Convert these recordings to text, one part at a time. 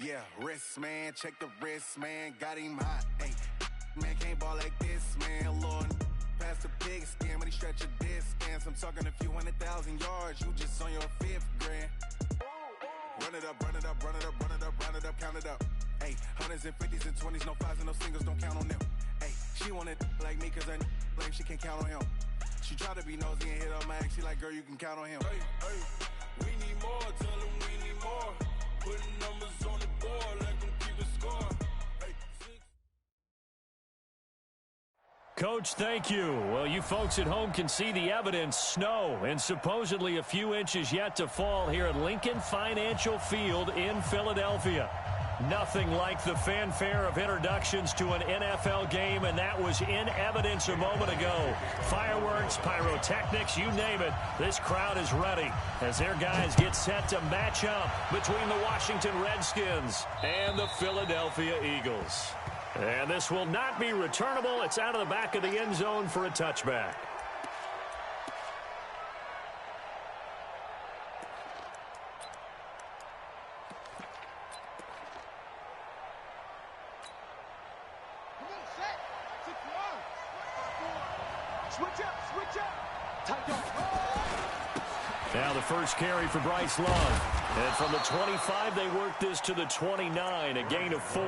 Yeah, wrist, man, check the wrist, man, got him hot. Hey, man, can't ball like this, man, Lord. Past the pig skin, when he stretch a distance. I'm talking a few 100,000 yards, you just on your 5th grand. Run it up, run it up, run it up, run it up, run it up, count it up. Hey, hundreds and 50s and 20s, no 5s and no singles, don't count on them. Hey, she want it like me, cause I blame she can't count on him. She try to be nosy and hit up my ex, she like, girl, you can count on him. Hey, hey, we need more, tell them we need more. Putting numbers on the board, let them keep a score. Hey, Coach, thank you. Well, you folks at home can see the evidence. Snow and supposedly a few inches yet to fall here at Lincoln Financial Field in Philadelphia. Nothing like the fanfare of introductions to an NFL game, and that was in evidence a moment ago. Fireworks, pyrotechnics, you name it. This crowd is ready as their guys get set to match up between the Washington Redskins and the Philadelphia Eagles. And this will not be returnable. It's out of the back of the end zone for a touchback. Now the first carry for Bryce Love. And from the 25, they work this to the 29, a gain of 4.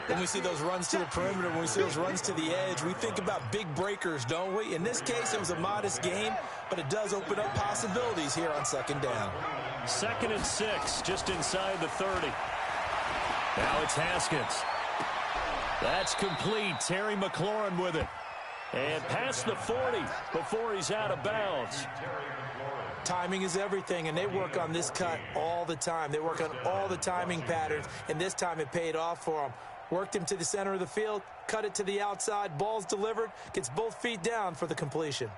When we see those runs to the perimeter, when we see those runs to the edge, we think about big breakers, don't we? In this case, it was a modest gain, but it does open up possibilities here on second down. 2nd and 6, just inside the 30. Now it's Haskins. That's complete. Terry McLaurin with it. And past the 40 before he's out of bounds. Timing is everything, and they work on this cut all the time. They work on all the timing patterns, and this time it paid off for them. Worked him to the center of the field, cut it to the outside, ball's delivered, gets both feet down for the completion.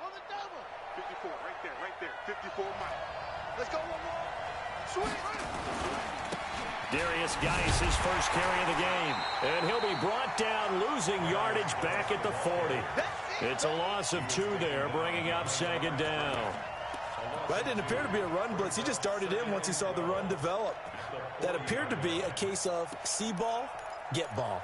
On the double. 54, right there. 54 Mike. Let's go, one more. Sweet. Darius Geis, his first carry of the game. And he'll be brought down, losing yardage back at the 40. It's a loss of 2 there, bringing up 2nd down. That didn't appear to be a run blitz. He just darted in once he saw the run develop. That appeared to be a case of see ball, get ball.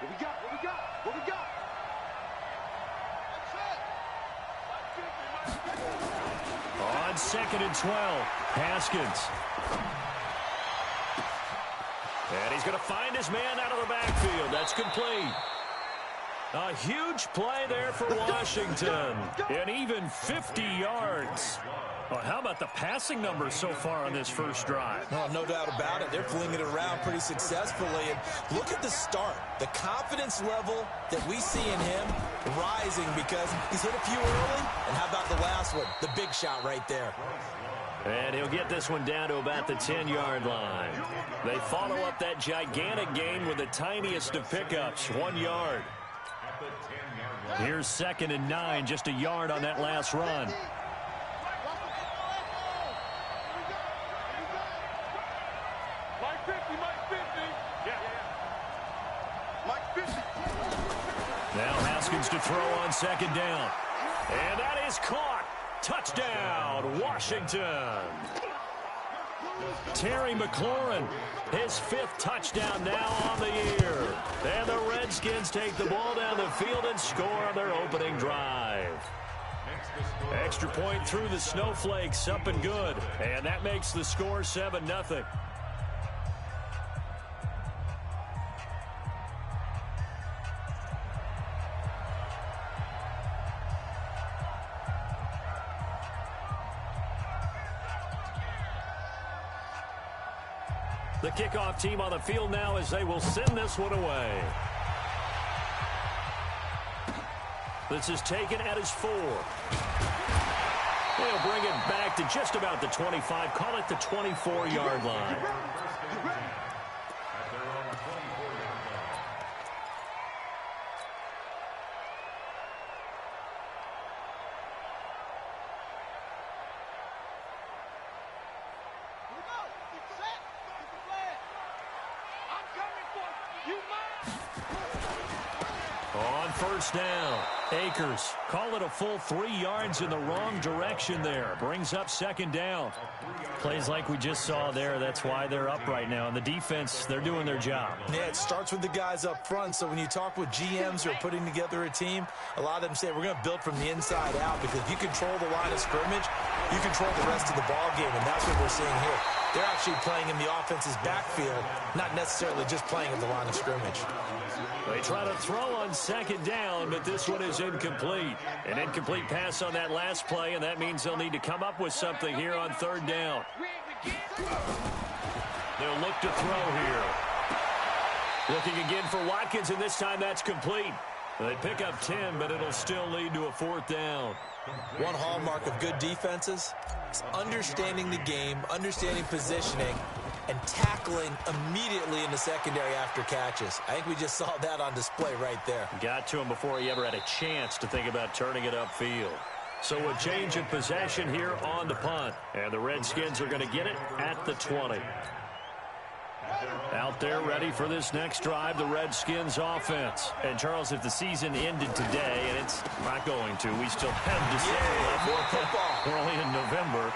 What we got? What we got? What we got? On 2nd and 12, Haskins. And he's going to find his man out of the backfield. That's complete. A huge play there for Washington. And even 50 yards. Well, how about the passing numbers so far on this first drive? Well, no doubt about it. They're flinging it around pretty successfully. And look at the start. The confidence level that we see in him rising because he's hit a few early. And how about the last one? The big shot right there. And he'll get this one down to about the 10-yard line. They follow up that gigantic gain with the tiniest of pickups, 1 yard. Here's 2nd and 9, just a yard on that last run. Mike 50, Mike 50. Yeah. Mike 50. Now Haskins to throw on 2nd down. And that is caught. Touchdown, Washington. Terry McLaurin, his 5th touchdown now on the year. And the Redskins take the ball down the field and score on their opening drive. Extra point through the snowflakes, up and good. And that makes the score 7-0. The kickoff team on the field now as they will send this one away. This is taken at his 4. They'll bring it back to just about the 25. Call it the 24-yard line. On first down, Akers call it a full 3 yards in the wrong direction there. Brings up second down. Plays like we just saw there. That's why they're up right now. And the defense, they're doing their job. Yeah, it starts with the guys up front. So when you talk with GMs who are putting together a team, a lot of them say we're going to build from the inside out, because if you control the line of scrimmage, you control the rest of the ball game, and that's what we're seeing here. They're actually playing in the offense's backfield, not necessarily just playing at the line of scrimmage. They try to throw on second down, but this one is incomplete. An incomplete pass on that last play, and that means they'll need to come up with something here on third down. They'll look to throw here. Looking again for Watkins, and this time that's complete. They pick up 10, but it'll still lead to a fourth down. One hallmark of good defenses is understanding the game, understanding positioning, and tackling immediately in the secondary after catches. I think we just saw that on display right there. Got to him before he ever had a chance to think about turning it upfield. So a change of possession here on the punt. And the Redskins are going to get it at the 20. Out there ready for this next drive, the Redskins offense. And, Charles, if the season ended today, and it's not going to, we still have December left. We're only in November.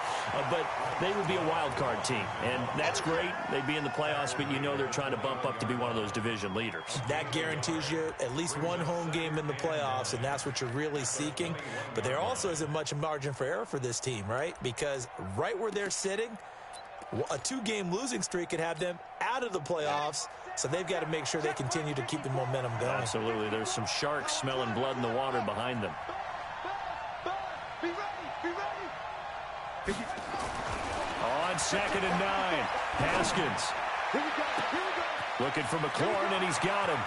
But they would be a wild card team. And that's great. They'd be in the playoffs, but you know they're trying to bump up to be one of those division leaders. That guarantees you at least one home game in the playoffs, and that's what you're really seeking. But there also isn't much margin for error for this team, right? Because right where they're sitting, a 2-game losing streak could have them out of the playoffs, so they've got to make sure they continue to keep the momentum going. Absolutely. There's some sharks smelling blood in the water behind them. Be ready. On second and 9, Haskins. Here we go. Looking for McLaurin, and he's got him.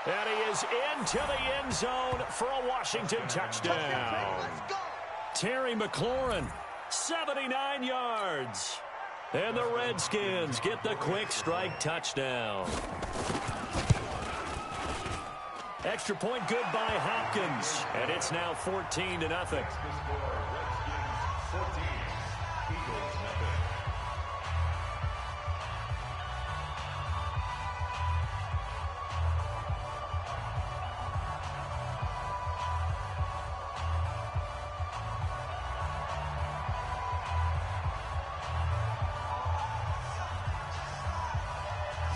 And he is into the end zone for a Washington touchdown. Let's go. Terry McLaurin, 79 yards. And the Redskins get the quick strike touchdown. Extra point good by Hopkins. And it's now 14-0.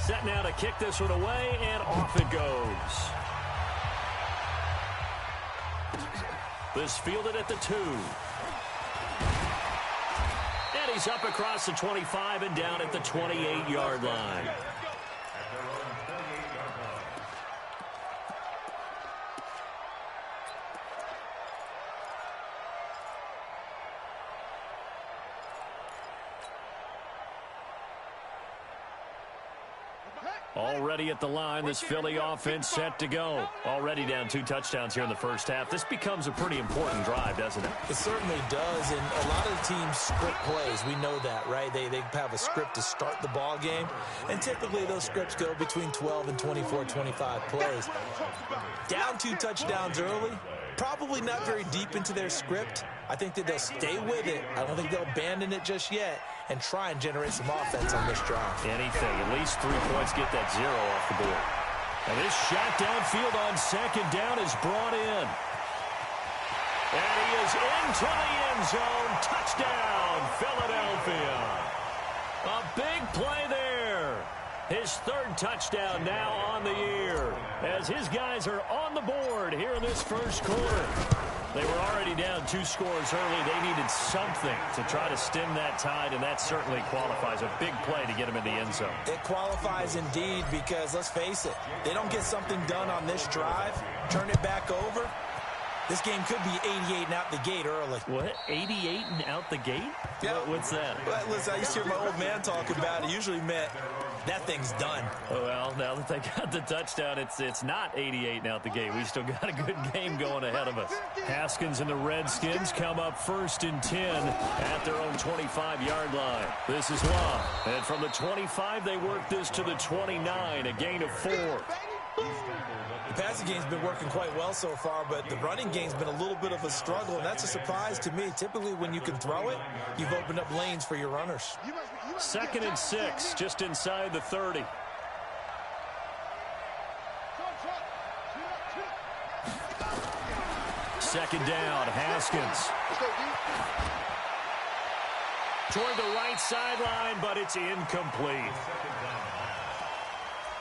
Set now to kick this one away, and off it goes. This fielded at the 2. And he's up across the 25 and down at the 28-yard line. Already at the line, this Philly offense set to go. Already down 2 touchdowns here in the first half. This becomes a pretty important drive, doesn't it? It certainly does, and a lot of teams script plays. We know that, right? They have a script to start the ball game, and typically those scripts go between 12 and 24, 25 plays. Down 2 touchdowns early, probably not very deep into their script. I think that they'll stay with it. I don't think they'll abandon it just yet and try and generate some offense on this drive. Anything. At least 3 points, get that 0 off the board. And this shot downfield on second down is brought in. And he is into the end zone. Touchdown, Philadelphia. A big play there. His 3rd touchdown now on the year as his guys are on the board here in this first quarter. They were already down 2 scores early. They needed something to try to stem that tide, and that certainly qualifies. A big play to get him in the end zone. It qualifies indeed because, let's face it, they don't get something done on this drive, turn it back over, this game could be 88 and out the gate early. What? 88 and out the gate? Yeah. What's that? Well, listen, I used to hear my old man talk about it. Usually meant that thing's done. Well, now that they got the touchdown, it's not 88 and out the gate. We still got a good game going ahead of us. Haskins and the Redskins come up 1st and 10 at their own 25-yard line. This is Long. And from the 25, they work this to the 29, a gain of 4. The passing game's been working quite well so far, but the running game's been a little bit of a struggle, and that's a surprise to me. Typically, when you can throw it, you've opened up lanes for your runners. 2nd and 6, just inside the 30. second down. Haskins. Toward the right sideline, but it's incomplete.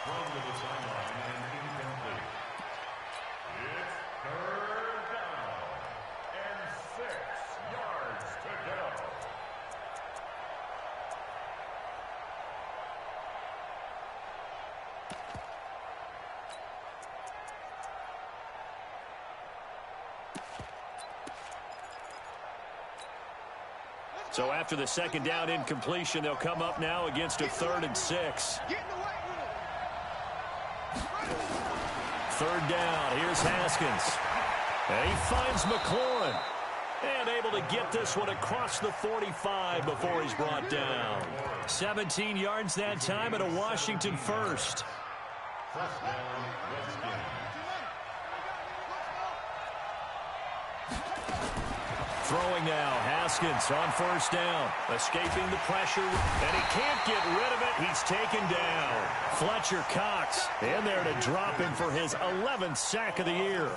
From the sideline and incomplete. It's third down and 6 yards to go. So after the second down incompletion, they'll come up now against a 3rd and 6. Third down, here's Haskins. And he finds McLaurin. And able to get this one across the 45 before he's brought down. 17 yards that time and a Washington first. First down, Redskins. Throwing now, Haskins on first down. Escaping the pressure, and he can't get rid of it. He's taken down. Fletcher Cox in there to drop him for his 11th sack of the year.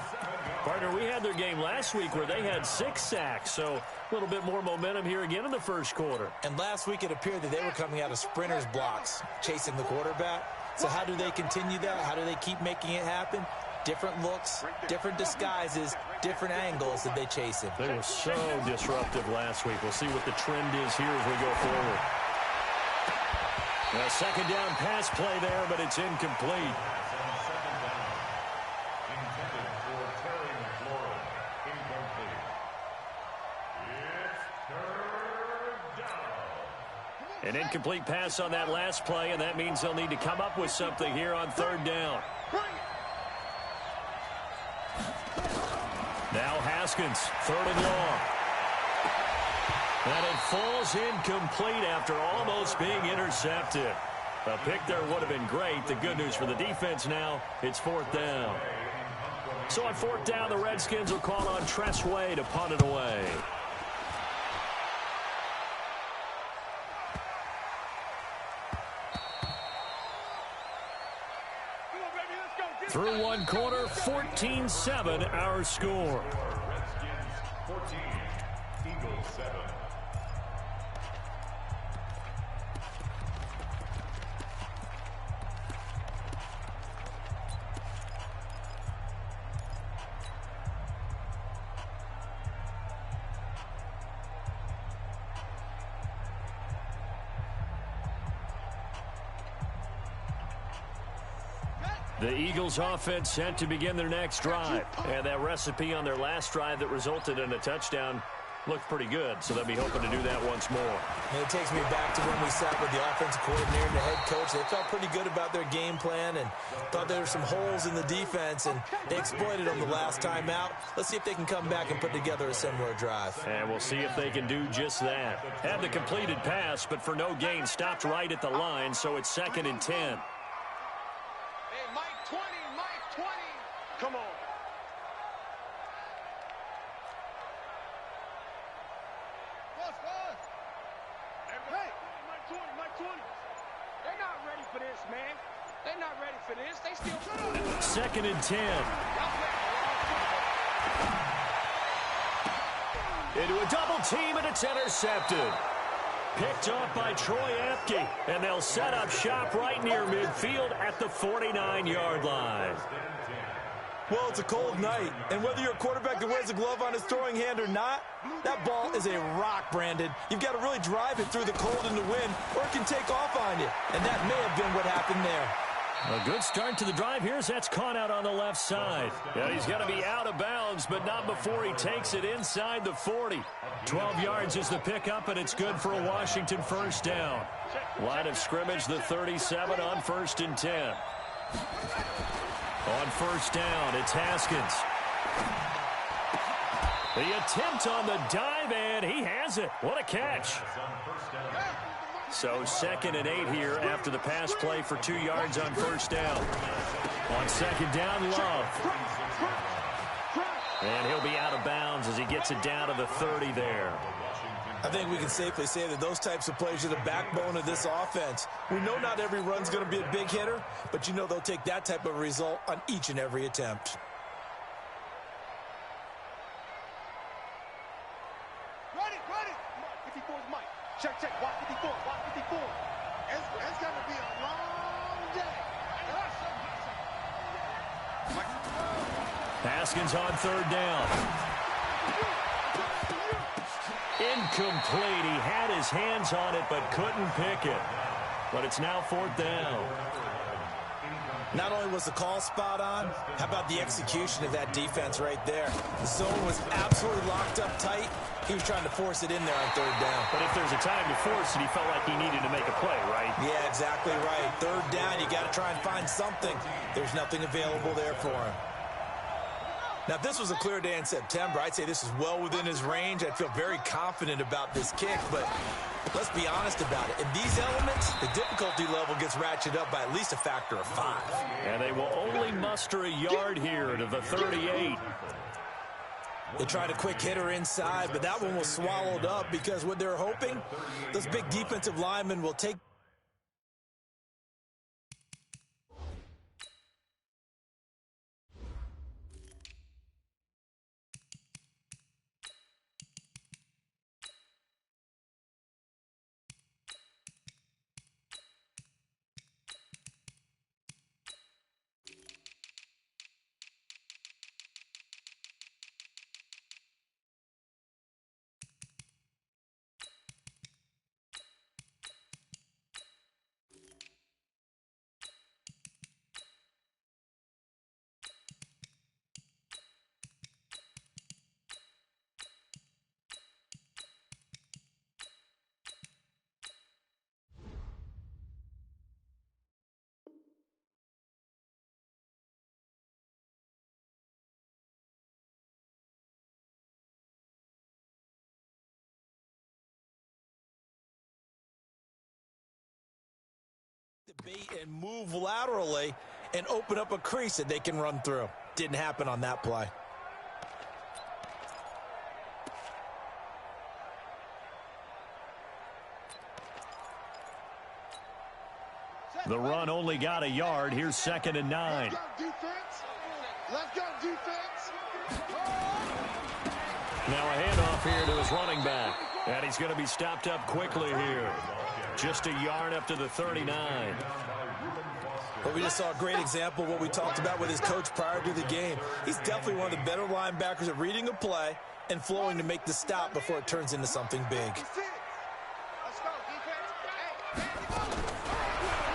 Partner, we had their game last week where they had 6 sacks, so a little bit more momentum here again in the first quarter. And last week it appeared that they were coming out of sprinters blocks, chasing the quarterback. So how do they continue that? How do they keep making it happen? Different looks, different disguises, different angles that they chase him. They were so disruptive last week. We'll see what the trend is here as we go forward. A second down pass play there, but it's incomplete. An incomplete pass on that last play, and that means they'll need to come up with something here on third down. Now Haskins, 3rd and long. And it falls incomplete after almost being intercepted. A pick there would have been great. The good news for the defense now, it's 4th down. So on 4th down, the Redskins will call on Tress Way to punt it away. Through one quarter, 14-7 our score. Redskins 14, Eagles 7. The Eagles offense set to begin their next drive. And that recipe on their last drive that resulted in a touchdown looked pretty good. So they'll be hoping to do that once more. And it takes me back to when we sat with the offensive coordinator and the head coach. They felt pretty good about their game plan and thought there were some holes in the defense, and they exploited them the last time out. Let's see if they can come back and put together a similar drive. And we'll see if they can do just that. Had the completed pass, but for no gain, stopped right at the line, so it's 2nd and 10. Come on. Hey, Mike 20. They're not ready for this, man. They're not ready for this. They still... 2nd and 10. Into a double team, and it's intercepted. Picked off by Troy Apke, and they'll set up shop right near midfield at the 49-yard line. Well, it's a cold night, and whether you're a quarterback that wears a glove on his throwing hand or not, that ball is a rock, Brandon. You've got to really drive it through the cold and the wind, or it can take off on you, and that may have been what happened there. A good start to the drive here as that's caught out on the left side. Yeah, he's going to be out of bounds, but not before he takes it inside the 40. 12 yards is the pickup, and it's good for a Washington first down. Line of scrimmage, the 37 on 1st and 10. On first down, it's Haskins. The attempt on the dive, and he has it. What a catch. So 2nd and 8 here after the pass play for 2 yards on first down. On 2nd down, Love. And he'll be out of bounds as he gets it down to the 30 there. I think we can safely say that those types of plays are the backbone of this offense. We know not every run's going to be a big hitter, but you know they'll take that type of result on each and every attempt. Haskins on third down. Incomplete. He had his hands on it but couldn't pick it. But it's now fourth down. Not only was the call spot on, how about the execution of that defense right there? The zone was absolutely locked up tight. He was trying to force it in there on third down. But if there's a time to force it, he felt like he needed to make a play, right? Yeah, exactly right. Third down, you got to try and find something. There's nothing available there for him. Now, if this was a clear day in September, I'd say this is well within his range. I'd feel very confident about this kick, but let's be honest about it. In these elements, the difficulty level gets ratcheted up by at least a factor of 5. And they will only muster a yard here to the 38. They tried a quick hitter inside, but that one was swallowed up because what they're hoping, those big defensive linemen will take. Debate and move laterally and open up a crease that they can run through. Didn't happen on that play. The run only got a yard. Here's 2nd and 9. Let's go, defense. Let's go, defense. Now a handoff here to his running back. And he's going to be stopped up quickly here. Just a yard up to the 39. Well, we just saw a great example of what we talked about with his coach prior to the game. He's definitely one of the better linebackers at reading a play and flowing to make the stop before it turns into something big. Let's go, defense.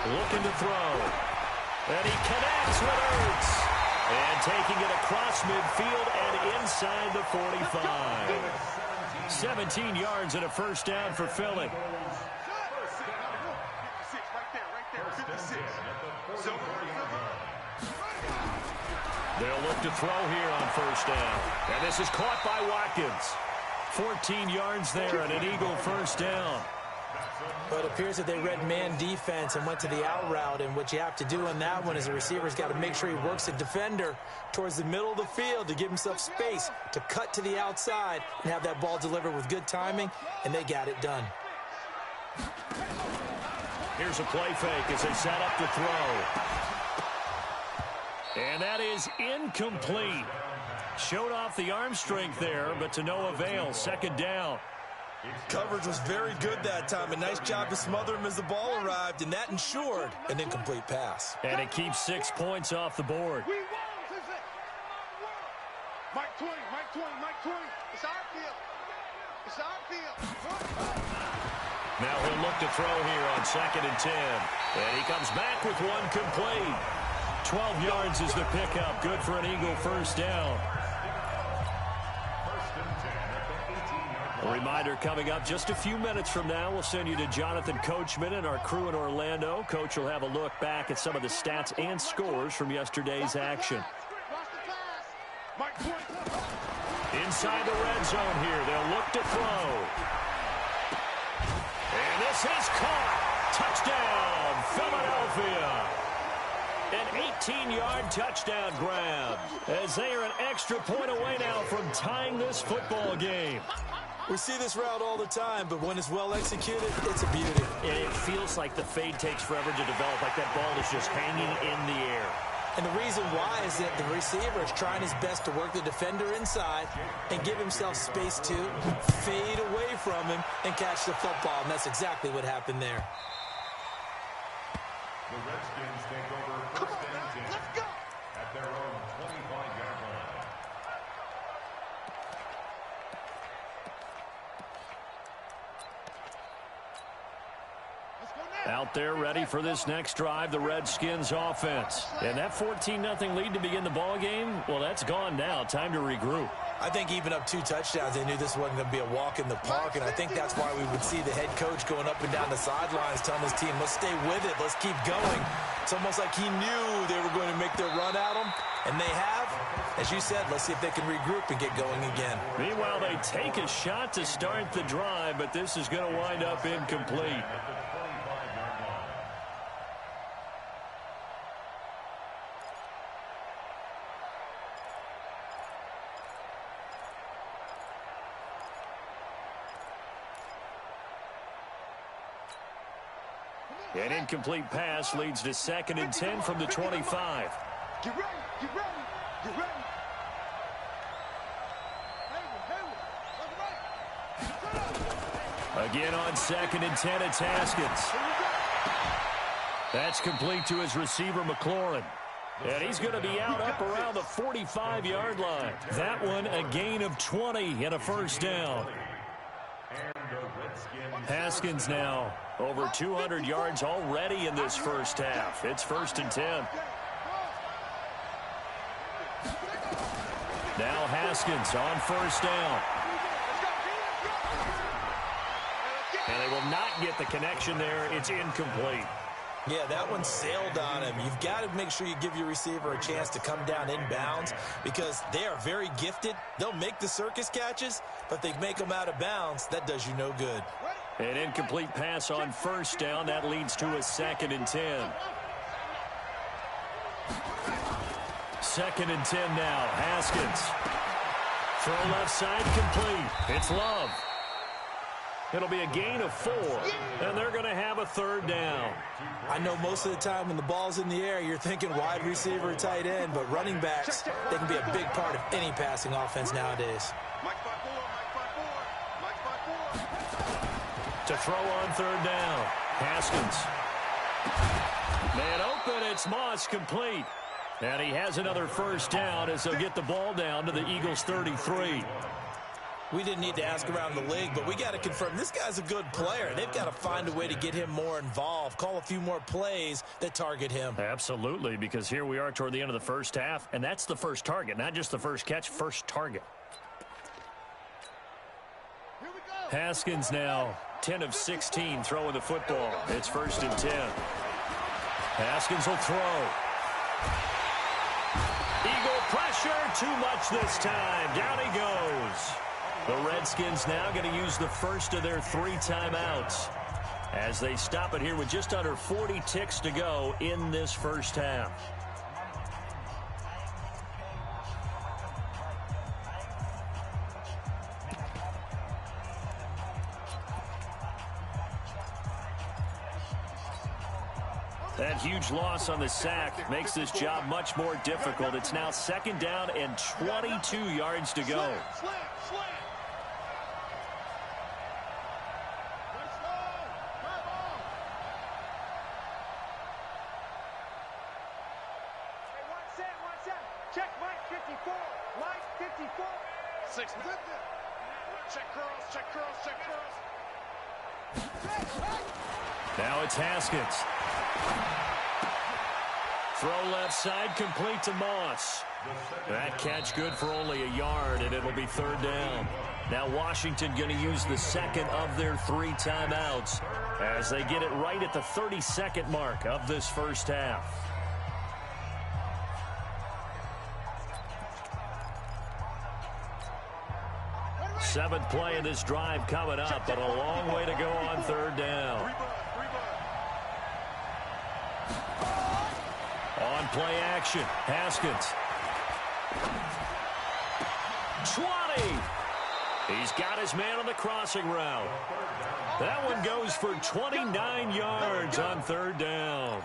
Looking to throw. And he connects with Ertz. And taking it across midfield and inside the 45. 17 yards and a first down for Philly. 56, right there, 56. They'll look to throw here on first down. And this is caught by Watkins. 14 yards there and an Eagle first down. But it appears that they read man defense and went to the out route, and what you have to do on that one is the receiver's got to make sure he works the defender towards the middle of the field to give himself space to cut to the outside and have that ball delivered with good timing, and they got it done. Here's a play fake as they set up to throw. And that is incomplete. Showed off the arm strength there, but to no avail. 2nd down. Coverage was very good that time. A nice job to smother him as the ball arrived, and that ensured an incomplete pass. And it keeps 6 points off the board. We won. Mike 20, Mike 20, Mike 20. It's our field. It's our field. Now he'll look to throw here on 2nd and 10. And he comes back with one complete. 12 yards is the pickup. Good for an Eagle first down. A reminder coming up just a few minutes from now, we'll send you to Jonathan Coachman and our crew in Orlando. Coach will have a look back at some of the stats and scores from yesterday's action. Inside the red zone here, they'll look to throw. And this is caught. Touchdown, Philadelphia. An 18-yard touchdown grab as they are an extra point away now from tying this football game. We see this route all the time, but when it's well executed, it's a beauty. It feels like the fade takes forever to develop, like that ball is just hanging in the air. And the reason why is that the receiver is trying his best to work the defender inside and give himself space to fade away from him and catch the football, and that's exactly what happened there. The Redskins take over first and 10 at their own 25-yard line. out there ready for this next drive, the Redskins offense. And that 14-0 lead to begin the ball game, well, that's gone now. Time to regroup. I think even up 2 touchdowns, they knew this wasn't going to be a walk in the park, and I think that's why we would see the head coach going up and down the sidelines telling his team, let's stay with it, let's keep going. It's almost like he knew they were going to make their run at him, and they have. As you said, let's see if they can regroup and get going again. Meanwhile, they take a shot to start the drive, but this is going to wind up incomplete. An incomplete pass leads to 2nd and 10 from the 25. Get ready, get ready, get ready. Again on 2nd and 10, it's Haskins. That's complete to his receiver, McLaurin. And he's going to be out up around the 45-yard line. That one a gain of 20 and a first down. Haskins now over 200 yards already in this first half. It's 1st and 10. Now Haskins on 1st down. And they will not get the connection there. It's incomplete. Yeah, that one sailed on him. You've got to make sure you give your receiver a chance to come down inbounds because they are very gifted. They'll make the circus catches, but they make them out of bounds. That does you no good. An incomplete pass on 1st down. That leads to a 2nd and 10. 2nd and 10 now. Haskins. Throw left side complete. It's Love. It'll be a gain of 4, and they're going to have a 3rd down. I know most of the time when the ball's in the air, you're thinking wide receiver, tight end, but running backs, they can be a big part of any passing offense nowadays. To throw on 3rd down, Haskins. Man open, it's Moss complete. And he has another first down as they'll get the ball down to the Eagles' 33. We didn't need to ask around the league, but we got to confirm this guy's a good player. They've got to find a way to get him more involved, call a few more plays that target him. Absolutely, because here we are toward the end of the first half, and that's the first target, not just the first catch, first target. Haskins now 10 of 16 throwing the football. It's 1st and 10. Haskins will throw. Eagle pressure, too much this time. Down he goes. The Redskins now going to use the first of their 3 timeouts as they stop it here with just under 40 ticks to go in this first half. That huge loss on the sack makes this job much more difficult. It's now 2nd down and 22 yards to go. Check Mike 54. Mike 54. 6. Check curls, check curls, check curls. Now it's Haskins. Throw left side complete to Moss. That catch good for only a yard, and it'll be 3rd down. Now Washington going to use the 2nd of their 3 timeouts as they get it right at the 32nd mark of this first half. 7th play of this drive coming up, but a long way to go on 3rd down. On play action, Haskins. 20. He's got his man on the crossing route. That one goes for 29 yards on 3rd down.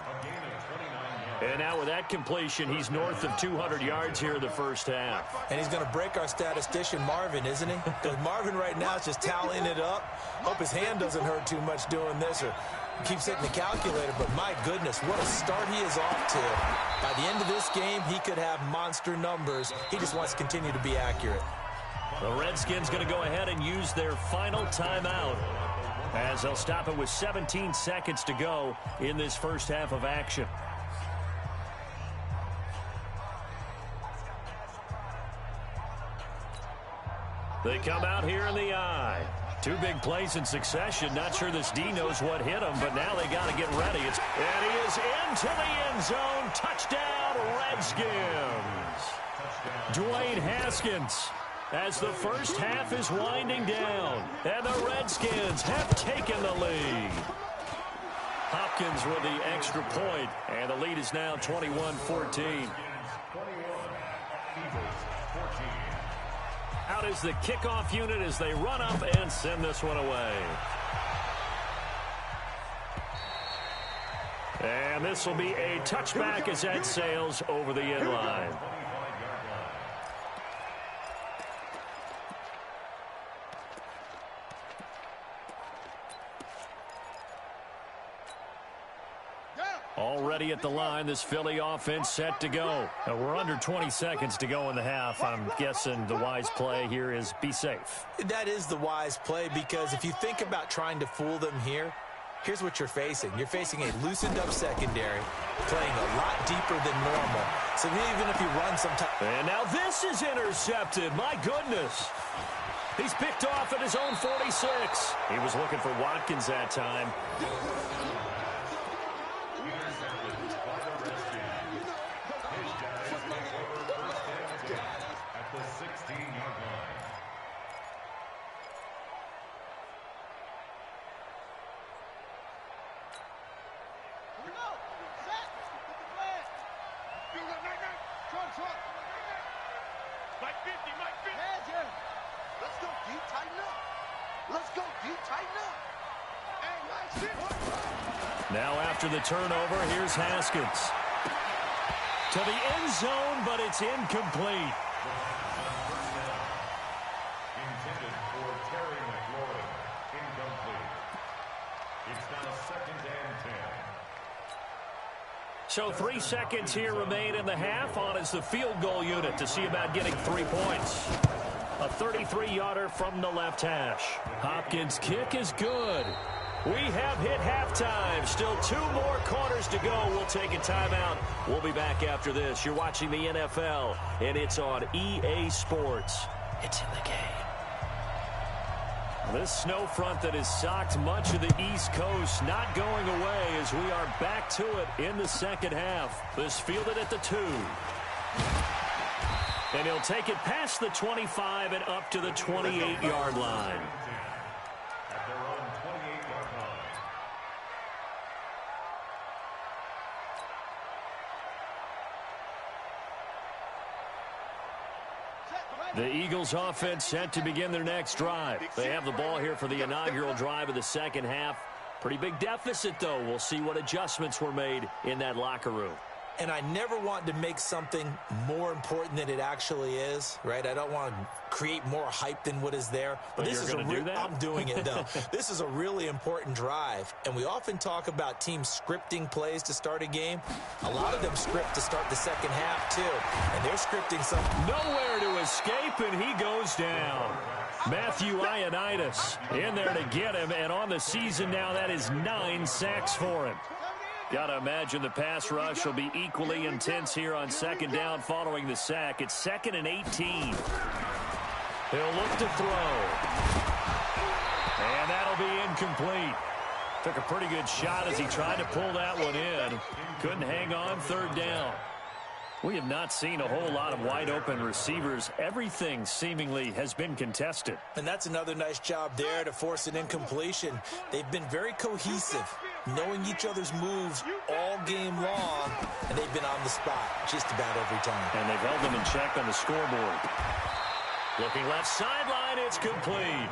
And now with that completion, he's north of 200 yards here in the first half. And he's going to break our statistician Marvin, isn't he? Because Marvin right now is just tallying it up. Hope his hand doesn't hurt too much doing this or keeps hitting the calculator. But my goodness, what a start he is off to. By the end of this game, he could have monster numbers. He just wants to continue to be accurate. The Redskins going to go ahead and use their final timeout. as they'll stop it with 17 seconds to go in this first half of action. They come out here in the I. Two big plays in succession. Not sure this D knows what hit him, but now they got to get ready. And he is into the end zone. Touchdown, Redskins. Dwayne Haskins, as the first half is winding down, and the Redskins have taken the lead. Hopkins with the extra point, and the lead is now 21-14. Out is the kickoff unit as they run up and send this one away. And this will be a touchback as that sails over the end line. Already at the line, this Philly offense set to go. Now we're under 20 seconds to go in the half. I'm guessing the wise play here is be safe. That is the wise play, because if you think about trying to fool them here, here's what you're facing. You're facing a loosened up secondary, playing a lot deeper than normal. So even if you run sometime. And now this is intercepted. My goodness. He's picked off at his own 46. He was looking for Watkins that time. Now after the turnover, here's Haskins. To the end zone, but it's incomplete. Intended for Terry McLaurin. Incomplete. It's now 2nd and 10. So 3 seconds here remain in the half. On is the field goal unit to see about getting 3 points. A 33-yarder from the left hash. Hopkins' kick is good. We have hit halftime. Still 2 more quarters to go. We'll take a timeout. We'll be back after this. You're watching the NFL, and it's on EA Sports. It's in the game. This snow front that has socked much of the East Coast not going away as we are back to it in the second half. This fielded at the 2. And he'll take it past the 25 and up to the 28-yard line. At their own 28-yard line. The Eagles offense set to begin their next drive. They have the ball here for the inaugural drive of the second half. Pretty big deficit, though. We'll see what adjustments were made in that locker room. And I never want to make something more important than it actually is, right? I don't want to create more hype than what is there. But this is I'm doing it, though. This is a really important drive. And we often talk about teams scripting plays to start a game. A lot of them script to start the second half, too. And they're scripting something. Nowhere to escape, and he goes down. Matthew Ioannidis in there to get him. And on the season now, that is 9 sacks for him. Got to imagine the pass rush will be equally intense here on second down following the sack. It's 2nd and 18. He'll look to throw. And that'll be incomplete. Took a pretty good shot as he tried to pull that one in. Couldn't hang on, 3rd down. We have not seen a whole lot of wide-open receivers. Everything seemingly has been contested. And that's another nice job there to force an incompletion. They've been very cohesive, knowing each other's moves all game long, and they've been on the spot just about every time. And they've held them in check on the scoreboard. Looking left sideline, it's complete.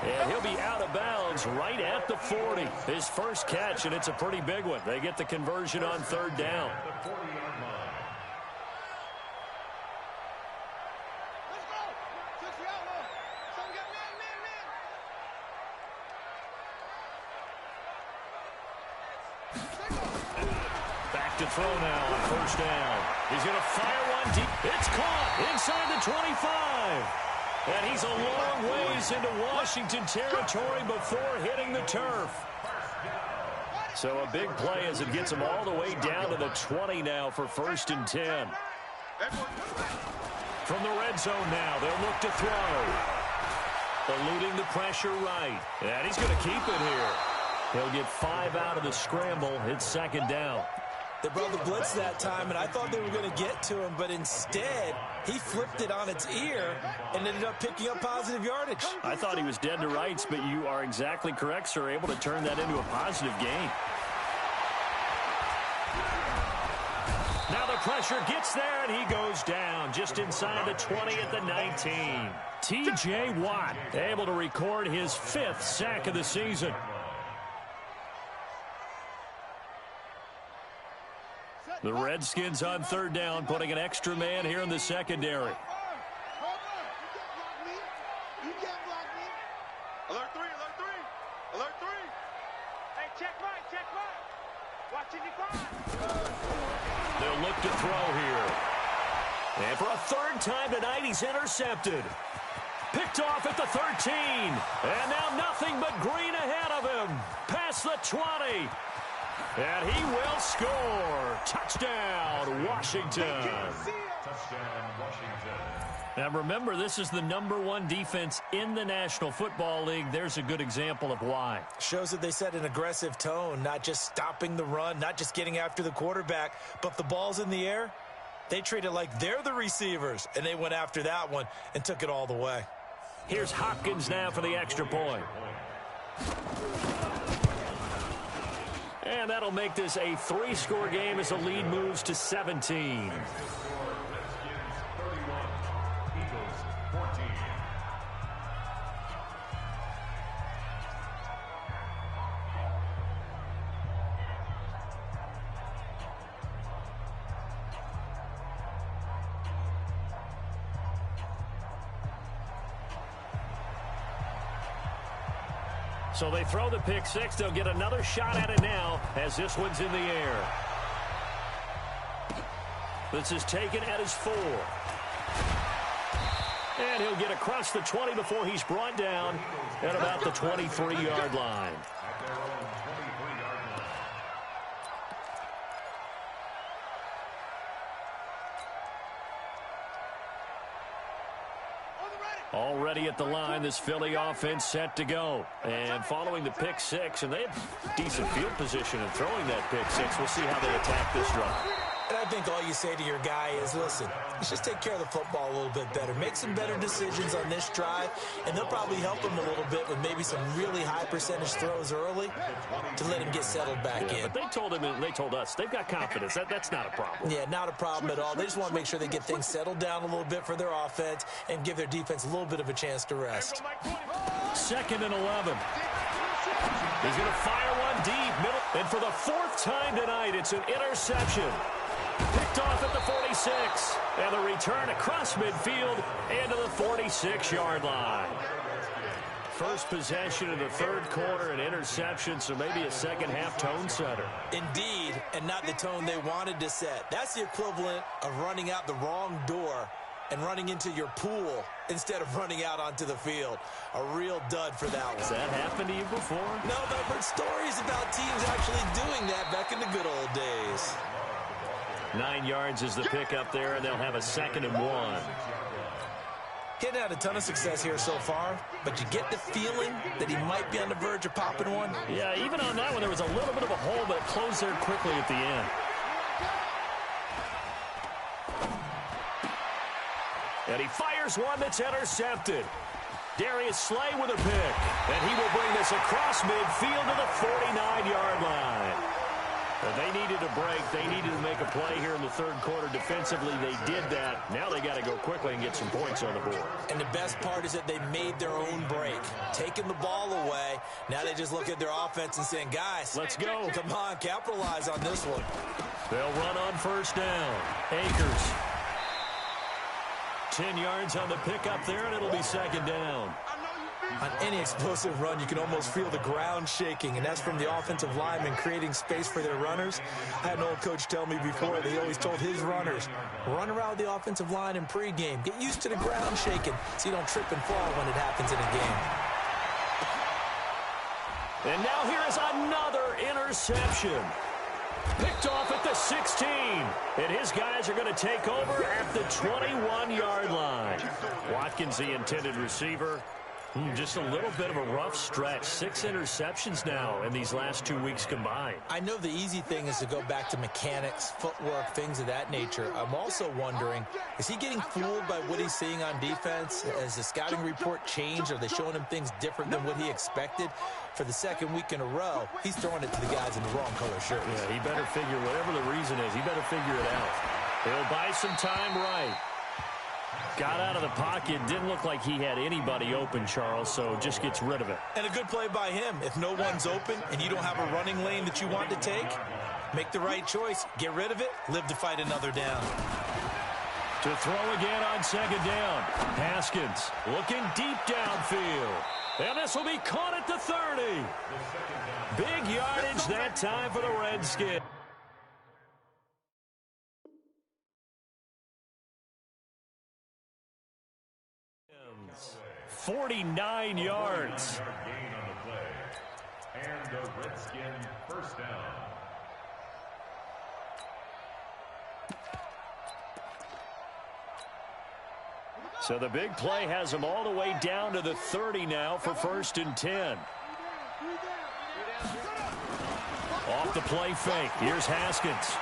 And he'll be out of bounds right at the 40. His first catch, and it's a pretty big one. They get the conversion on 3rd down. To throw now on 1st down. He's going to fire one deep. It's caught inside the 25. And he's a long ways into Washington territory before hitting the turf. So a big play as it gets him all the way down to the 20 now for 1st and 10. From the red zone now, they'll look to throw. Eluding the pressure right. And he's going to keep it here. He'll get 5 out of the scramble. It's 2nd down. They brought the blitz that time, and I thought they were going to get to him, but instead, he flipped it on its ear and ended up picking up positive yardage. I thought he was dead to rights, but you are exactly correct, sir, able to turn that into a positive gain. Now the pressure gets there, and he goes down just inside the 20 at the 19. T.J. Watt able to record his 5th sack of the season. The Redskins on 3rd down, putting an extra man here in the secondary. Alert 3, alert 3, alert 3. Hey, check right, check right. Watch it, They'll look to throw here. And for a 3rd time tonight, he's intercepted. Picked off at the 13. And now nothing but green ahead of him. Past the 20. And he will score. Touchdown, Washington. Touchdown, Washington. Now remember, this is the #1 defense in the National Football League. There's a good example of why. Shows that they set an aggressive tone, not just stopping the run, not just getting after the quarterback, but if the ball's in the air, they treat it like they're the receivers, and they went after that one and took it all the way. Here's Hopkins now for the extra point. And that'll make this a 3-score game as the lead moves to 17. Redskins 31, Eagles 14. So they throw the pick 6. They'll get another shot at it now as this one's in the air. This is taken at his 4. And he'll get across the 20 before he's brought down at about the 23-yard line. At their own 23-yard line. Already at the line, this Philly offense set to go. And following the pick 6, and they have decent field position in throwing that pick 6. We'll see how they attack this drive. And I think all you say to your guy is, listen, let's just take care of the football a little bit better. Make some better decisions on this drive, and they'll probably help him a little bit with maybe some really high percentage throws early to let him get settled back in. But they told him, and they told us, they've got confidence. That's not a problem. Yeah, not a problem at all. They just want to make sure they get things settled down a little bit for their offense and give their defense a little bit of a chance to rest. 2nd and 11. He's going to fire one deep, middle. And for the 4th time tonight, it's an interception. Picked off at the 46. And the return across midfield and to the 46-yard line. First possession of the 3rd quarter, an interception, so maybe a second-half tone setter. Indeed, and not the tone they wanted to set. That's the equivalent of running out the wrong door and running into your pool instead of running out onto the field. A real dud for that one. Has that happened to you before? No, but I've heard stories about teams actually doing that back in the good old days. 9 yards is the pickup there, and they'll have a 2nd and 1. He hadn't had a ton of success here so far, but you get the feeling that he might be on the verge of popping one. Yeah, even on that one, there was a little bit of a hole, but it closed there quickly at the end. And he fires one that's intercepted. Darius Slay with a pick. And he will bring this across midfield to the 49-yard line. But they needed a break. They needed to make a play here in the 3rd quarter. Defensively, they did that. Now they got to go quickly and get some points on the board. And the best part is that they made their own break. Taking the ball away. Now they just look at their offense and saying, guys, let's go. Come on, capitalize on this one. They'll run on 1st down. Akers. 10 yards on the pickup there, and it'll be 2nd down. I know you feel On any explosive run, you can almost feel the ground shaking, and that's from the offensive linemen creating space for their runners. I had an old coach tell me before that he always told his runners, run around the offensive line in pregame. Get used to the ground shaking so you don't trip and fall when it happens in a game. And now here is another interception. Picked off at the 16. And his guys are going to take over at the 21-yard line. Watkins, the intended receiver. Just a little bit of a rough stretch. 6 interceptions now in these last 2 weeks combined. I know the easy thing is to go back to mechanics, footwork, things of that nature. I'm also wondering, is he getting fooled by what he's seeing on defense? Has the scouting report changed? Are they showing him things different than what he expected? For the second week in a row, he's throwing it to the guys in the wrong color shirts. Yeah, he better figure, whatever the reason is, he better figure it out. He'll buy some time right. Got out of the pocket. Didn't look like he had anybody open, Charles, so just gets rid of it. And a good play by him. If no one's open and you don't have a running lane that you want to take, make the right choice. Get rid of it. Live to fight another down. To throw again on second down. Haskins looking deep downfield. And this will be caught at the 30. Big yardage that time for the Redskins. 49 yards. Gain on the play. And the Redskin first down. So the big play has them all the way down to the 30 now for 1st and 10. Off the play fake. Here's Haskins.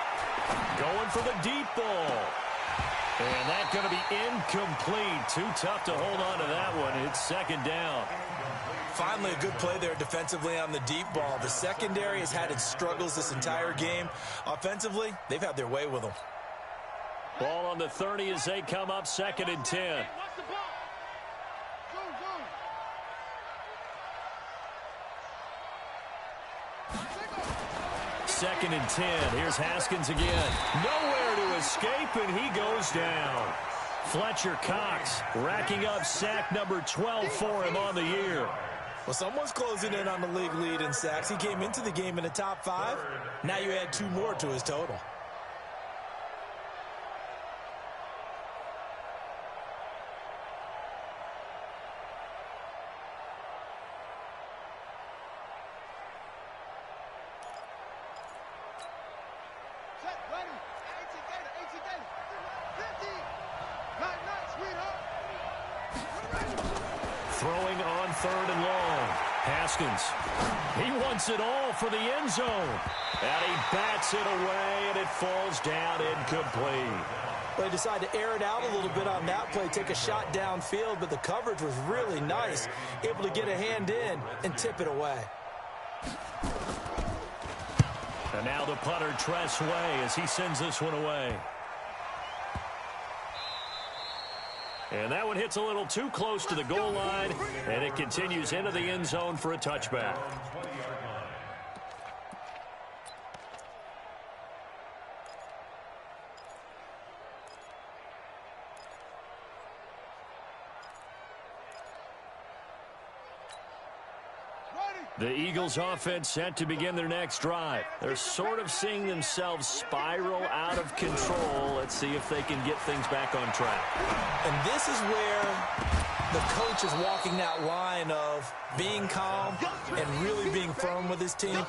Going for the deep ball. And that's going to be incomplete. Too tough to hold on to that one. It's 2nd down. Finally, a good play there defensively on the deep ball. The secondary has had its struggles this entire game. Offensively, they've had their way with them. Ball on the 30 as they come up 2nd and 10. 2nd and 10. Here's Haskins again. Nowhere to escape, and he goes down. Fletcher Cox racking up sack number 12 for him on the year. Well, someone's closing in on the league lead in sacks. He came into the game in the top 5. Now you add 2 more to his total. Throwing on 3rd and long. Haskins. He wants it all for the end zone. And he bats it away, and it falls down incomplete. They decided to air it out a little bit on that play, take a shot downfield, but the coverage was really nice. Able to get a hand in and tip it away. And now the punter, Tress Way, as he sends this one away. And that one hits a little too close to the goal line, and it continues into the end zone for a touchback. The Eagles offense set to begin their next drive. They're sort of seeing themselves spiral out of control. Let's see if they can get things back on track. And this is where the coach is walking that line of being calm and really being firm with his team.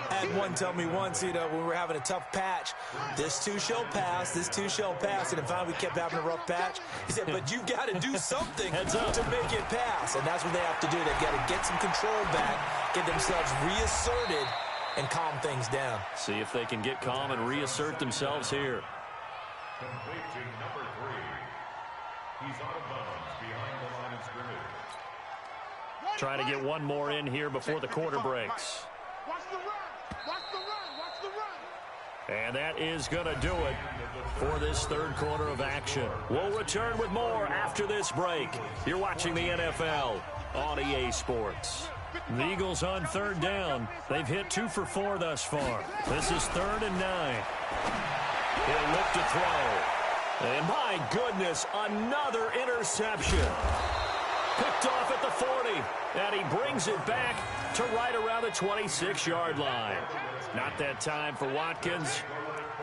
I had one tell me once, when we were having a tough patch, this too shall pass, this too shall pass, and then finally we kept having a rough patch. He said, but you've got to do something to make it pass, and that's what they have to do. They've got to get some control back, get themselves reasserted, and calm things down. See if they can get calm and reassert themselves here. Complete to number 3. He's out of bounds behind the line of scrimmage. Trying to get one more in here before the quarter breaks. Watch the run. Watch the run. Watch the run. And that is going to do it for this 3rd quarter of action. We'll return with more after this break. You're watching the NFL on EA Sports. The Eagles on 3rd down. They've hit 2 for 4 thus far. This is 3rd and 9. He'll look to throw. And my goodness, another interception. Picked off at the 40. And he brings it back to right around the 26-yard line. Not that time for Watkins.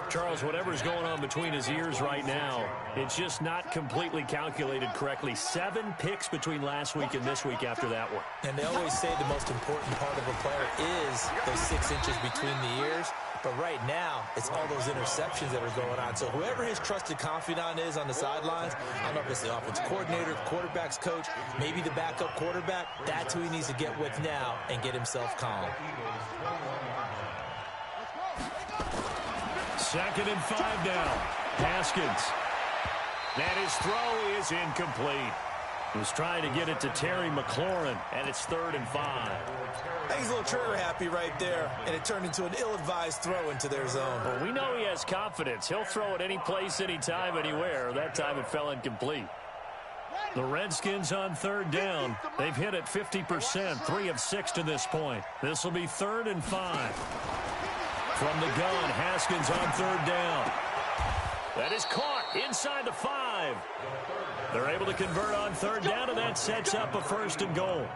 Charles, whatever's going on between his ears right now, it's just not completely calculated correctly. 7 picks between last week and this week after that one. And they always say the most important part of a player is those 6 inches between the ears. But right now, it's all those interceptions that are going on. So whoever his trusted confidant is on the sidelines, I don't know if it's the offensive coordinator, the quarterback's coach, maybe the backup quarterback, that's who he needs to get with now and get himself calm. 2nd and 5 now. Haskins. And his throw is incomplete. He was trying to get it to Terry McLaurin, and it's 3rd and 5. I think he's a little trigger happy right there, and it turned into an ill-advised throw into their zone. Well, we know he has confidence. He'll throw it any place, anytime, anywhere. That time it fell incomplete. The Redskins on 3rd down. They've hit it 50%, 3 of 6 to this point. This will be 3rd and 5. From the gun, Haskins on 3rd down. That is caught inside the 5. They're able to convert on 3rd down, and that sets up a 1st and goal.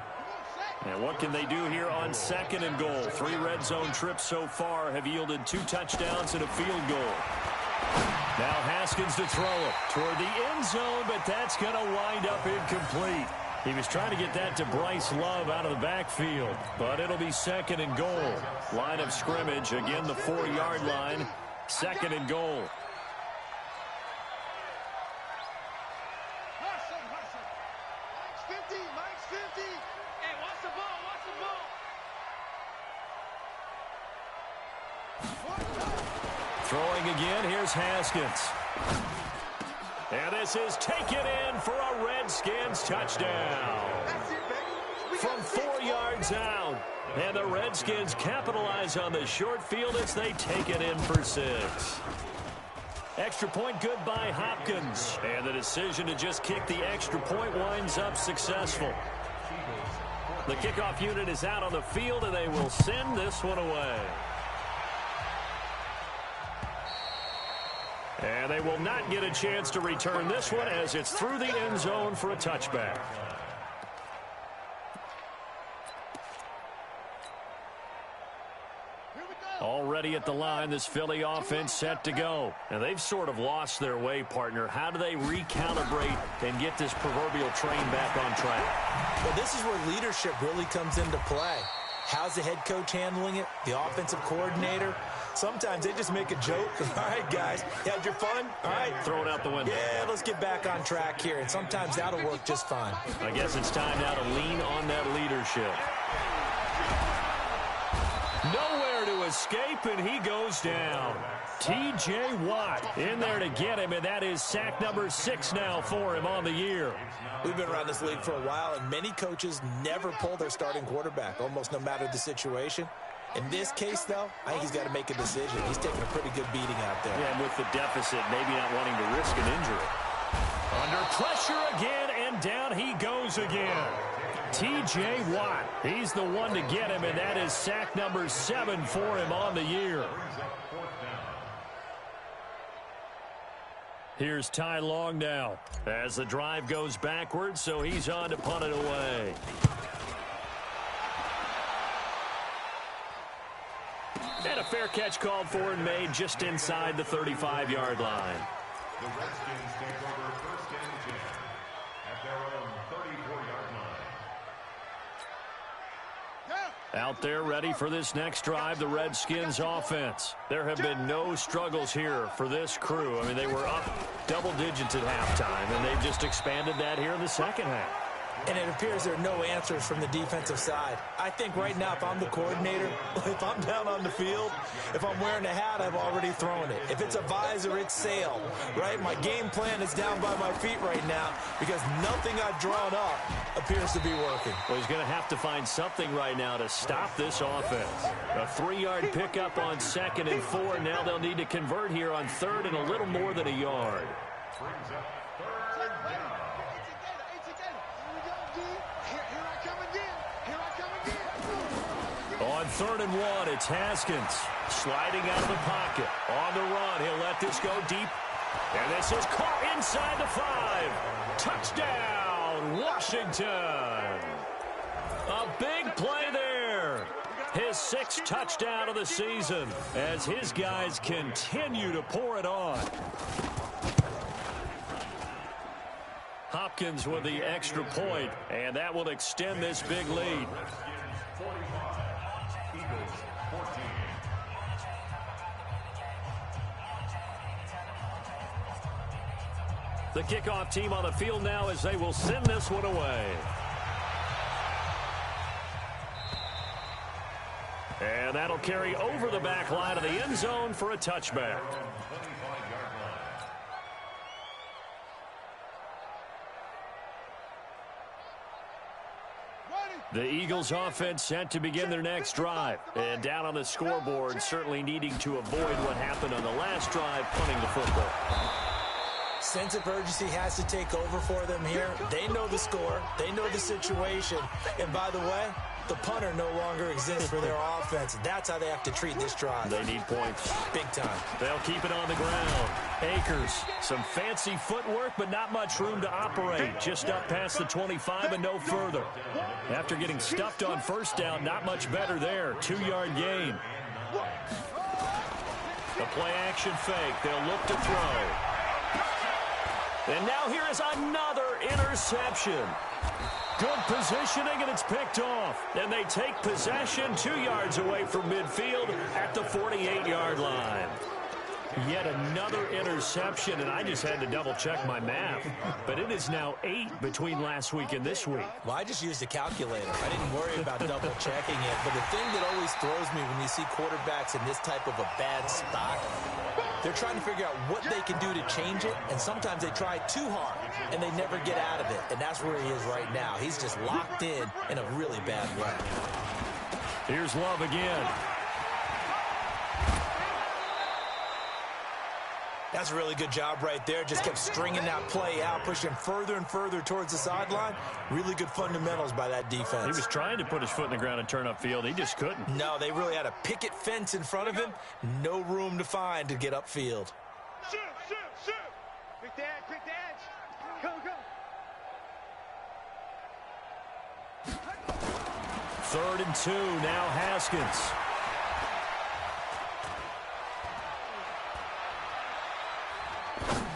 And what can they do here on 2nd and goal? 3 red zone trips so far have yielded 2 touchdowns and a field goal. Now Haskins to throw it toward the end zone, but that's going to wind up incomplete. He was trying to get that to Bryce Love out of the backfield, but it'll be 2nd and goal. Line of scrimmage, again the 4-yard line, 2nd and goal. Throwing again, here's Haskins. And this is taken in for a Redskins touchdown. From 4 yards out. And the Redskins capitalize on the short field as they take it in for 6. Extra point good by Hopkins. And the decision to just kick the extra point winds up successful. The kickoff unit is out on the field, and they will send this one away. And they will not get a chance to return this one as it's through the end zone for a touchback. Already at the line, this Philly offense set to go. And they've sort of lost their way, partner. How do they recalibrate and get this proverbial train back on track? Well, this is where leadership really comes into play. How's the head coach handling it? The offensive coordinator? Sometimes they just make a joke. All right, guys, you had your fun? All right. Throw it out the window. Yeah, let's get back on track here. And sometimes that'll work just fine. I guess it's time now to lean on that leadership. Nowhere to escape, and he goes down. T.J. Watt in there to get him, and that is sack number 6 now for him on the year. We've been around this league for a while, and many coaches never pull their starting quarterback, almost no matter the situation. In this case, though, I think he's got to make a decision. He's taking a pretty good beating out there. Yeah, and with the deficit, maybe not wanting to risk an injury. Under pressure again, and down he goes again. T.J. Watt, he's the one to get him, and that is sack number 7 for him on the year. Here's Ty Long now as the drive goes backwards, so he's on to punt it away. And a fair catch called for and made just inside the 35-yard line. The Redskins take over 1st and 10 at their own 34-yard line. Out there ready for this next drive, the Redskins offense. There have been no struggles here for this crew. I mean, they were up double digits at halftime, and they've just expanded that here in the second half. And it appears there are no answers from the defensive side. I think right now, if I'm the coordinator, if I'm down on the field, if I'm wearing a hat, I've already thrown it. If it's a visor, it's sail, right? My game plan is down by my feet right now because nothing I've drawn up appears to be working. Well, he's going to have to find something right now to stop this offense. A 3-yard pickup on 2nd and 4. Now they'll need to convert here on 3rd and a little more than a yard. Brings up 3rd down. On 3rd and 1, it's Haskins sliding out of the pocket. On the run, he'll let this go deep. And this is caught inside the 5. Touchdown, Washington. A big play there. His 6th touchdown of the season as his guys continue to pour it on. Hopkins with the extra point, and that will extend this big lead. The kickoff team on the field now as they will send this one away. And that'll carry over the back line of the end zone for a touchback. The Eagles offense set to begin their next drive. And down on the scoreboard, certainly needing to avoid what happened on the last drive, punting the football. Sense of urgency has to take over for them here. They know the score. They know the situation. And by the way, the punter no longer exists for their offense. That's how they have to treat this drive. They need points. Big time. They'll keep it on the ground. Akers, some fancy footwork, but not much room to operate. Just up past the 25 and no further. After getting stuffed on first down, not much better there. 2-yard gain. The play action fake. They'll look to throw. And now here is another interception. Good positioning, and it's picked off. And they take possession 2 yards away from midfield at the 48-yard line. Yet another interception, and I just had to double-check my math. But it is now 8 between last week and this week. Well, I just used a calculator. I didn't worry about double-checking it. But the thing that always throws me when you see quarterbacks in this type of a bad spot, they're trying to figure out what they can do to change it, and sometimes they try too hard, and they never get out of it. And that's where he is right now. He's just locked in a really bad way. Here's Love again. That's a really good job right there. Just kept stringing that play out, pushing further and further towards the sideline. Really good fundamentals by that defense. He was trying to put his foot in the ground and turn upfield. He just couldn't. No, they really had a picket fence in front of him. No room to find to get upfield. Shoot, shoot, shoot. Quick the edge. Go, go. 3rd and 2, now Haskins.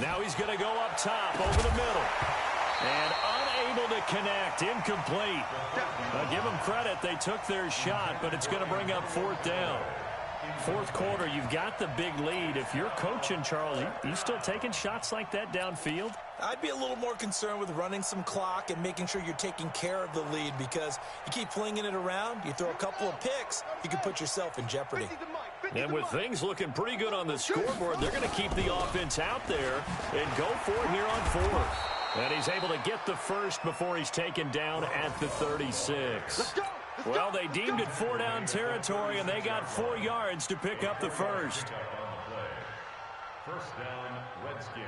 Now he's going to go up top over the middle. And unable to connect, incomplete. Give them credit, they took their shot, but it's going to bring up 4th down. 4th quarter, you've got the big lead. If you're coaching, Charles, you still taking shots like that downfield? I'd be a little more concerned with running some clock and making sure you're taking care of the lead, because you keep flinging it around, you throw a couple of picks, you can put yourself in jeopardy. And with things looking pretty good on the scoreboard, they're going to keep the offense out there and go for it here on 4th. And he's able to get the first before he's taken down at the 36. Well, they deemed it 4-down territory, and they got 4 yards to pick up the first. First down, Redskins.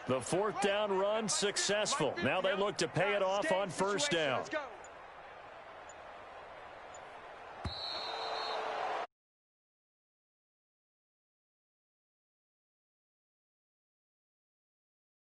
The 4th down run successful. Now they look to pay it off on 1st down.